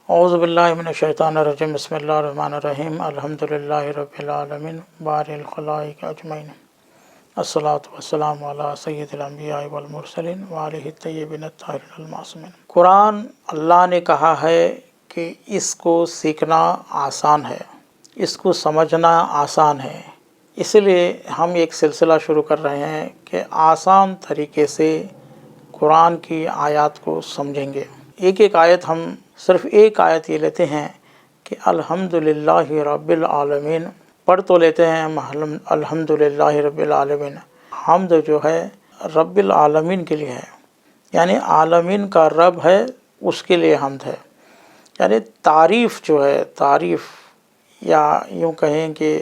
اعوذ باللہ من الشیطان الرجیم بسم اللہ الرحمن الرحیم الحمدللہ رب العالمین بارئ الخلائق اجمعین الصلاۃ والسلام علی سید الانبیاء والمرسلین وآلہ الطیبین الطاہرین المعصومین۔ قرآن اللہ نے کہا ہے کہ اس کو سیکھنا آسان ہے، اس کو سمجھنا آسان ہے، اس لیے ہم ایک سلسلہ شروع کر رہے ہیں کہ آسان طریقے سے قرآن کی آیات کو سمجھیں گے۔ ایک آیت ہم صرف ایک آیت یہ لیتے ہیں کہ الحمدللہ رب العالمین، پڑھ تو لیتے ہیں ہم الحمدللہ رب العالمین، حمد جو ہے رب العالمین کے لیے ہے، یعنی عالمین کا رب ہے، اس کے لیے حمد ہے، یعنی تعریف جو ہے، تعریف یا یوں کہیں کہ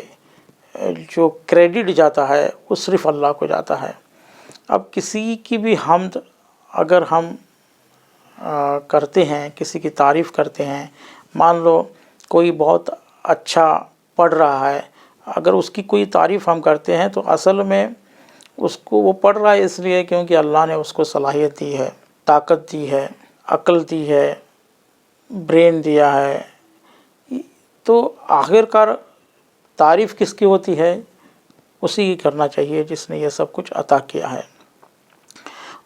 جو کریڈٹ جاتا ہے وہ صرف اللہ کو جاتا ہے۔ اب کسی کی بھی حمد اگر ہم کرتے ہیں، کسی کی تعریف کرتے ہیں، مان لو کوئی بہت اچھا پڑھ رہا ہے، اگر اس کی کوئی تعریف ہم کرتے ہیں تو اصل میں اس کو وہ پڑھ رہا ہے اس لیے کیونکہ اللہ نے اس کو صلاحیت دی ہے، طاقت دی ہے، عقل دی ہے، برین دیا ہے، تو آخر کار تعریف کس کی ہوتی ہے؟ اسی کی کرنا چاہیے جس نے یہ سب کچھ عطا کیا ہے۔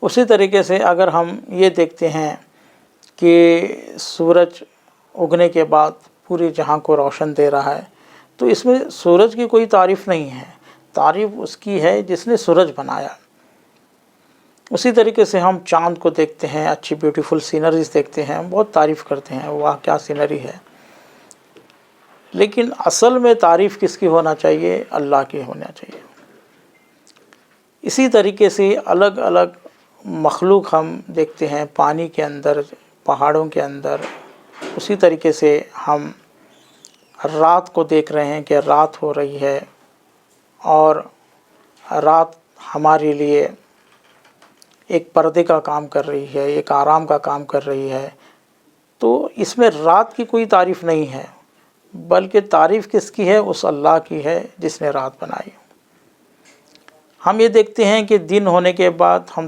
اسی طریقے سے اگر ہم یہ دیکھتے ہیں کہ سورج اگنے کے بعد پورے جہاں کو روشن دے رہا ہے، تو اس میں سورج کی کوئی تعریف نہیں ہے، تعریف اس کی ہے جس نے سورج بنایا۔ اسی طریقے سے ہم چاند کو دیکھتے ہیں، اچھی بیوٹیفل سینریز دیکھتے ہیں، بہت تعریف کرتے ہیں، واہ کیا سینری ہے، لیکن اصل میں تعریف کس کی ہونا چاہیے؟ اللہ کی ہونا چاہیے۔ اسی طریقے سے الگ الگ مخلوق ہم دیکھتے ہیں، پانی کے اندر، پہاڑوں کے اندر۔ اسی طریقے سے ہم رات کو دیکھ رہے ہیں کہ رات ہو رہی ہے، اور رات ہمارے لیے ایک پردے کا کام کر رہی ہے، ایک آرام کا کام کر رہی ہے، تو اس میں رات کی کوئی تعریف نہیں ہے، بلکہ تعریف کس کی ہے؟ اس اللہ کی ہے جس نے رات بنائی۔ ہم یہ دیکھتے ہیں کہ دن ہونے کے بعد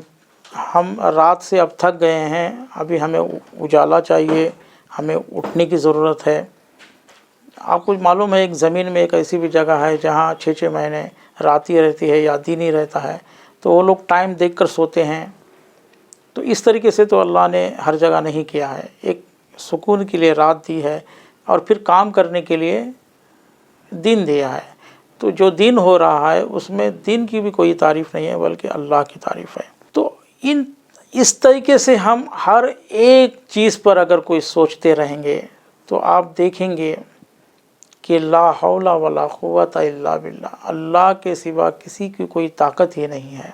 ہم رات سے اب تھک گئے ہیں، ابھی ہمیں اجالا چاہیے، ہمیں اٹھنے کی ضرورت ہے۔ آپ کو معلوم ہے ایک زمین میں ایک ایسی بھی جگہ ہے جہاں 6 مہینے رات ہی رہتی ہے یا دن ہی رہتا ہے، تو وہ لوگ ٹائم دیکھ کر سوتے ہیں۔ تو اس طریقے سے تو اللہ نے ہر جگہ نہیں کیا ہے، ایک سکون کے لیے رات دی ہے اور پھر کام کرنے کے لیے دن دیا ہے۔ تو جو دن ہو رہا ہے اس میں دن کی بھی کوئی تعریف نہیں ہے بلکہ اللہ کی تعریف ہے۔ تو اس طریقے سے ہم ہر ایک چیز پر اگر کوئی سوچتے رہیں گے تو آپ دیکھیں گے کہ لا حول ولا قوت الا باللہ، اللہ کے سوا کسی کی کوئی طاقت ہی نہیں ہے۔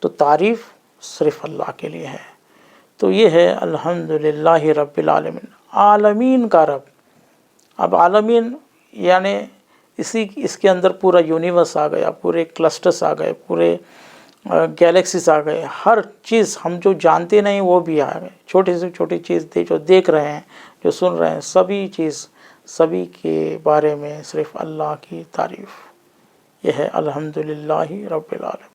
تو تعریف صرف اللہ کے لیے ہے۔ تو یہ ہے الحمدللہ رب العالمین، عالمین کا رب۔ اب عالمین یعنی اس کے اندر پورا یونیورس آ گیا، پورے کلسٹرز آ گئے، پورے گیلیکسیز آ گئے، ہر چیز ہم جو جانتے نہیں وہ بھی آ گئے، چھوٹی سے چھوٹی چیز جو دیکھ رہے ہیں، جو سن رہے ہیں، سبھی کے بارے میں صرف اللہ کی تعریف۔ یہ ہے الحمدللہ رب العالمین۔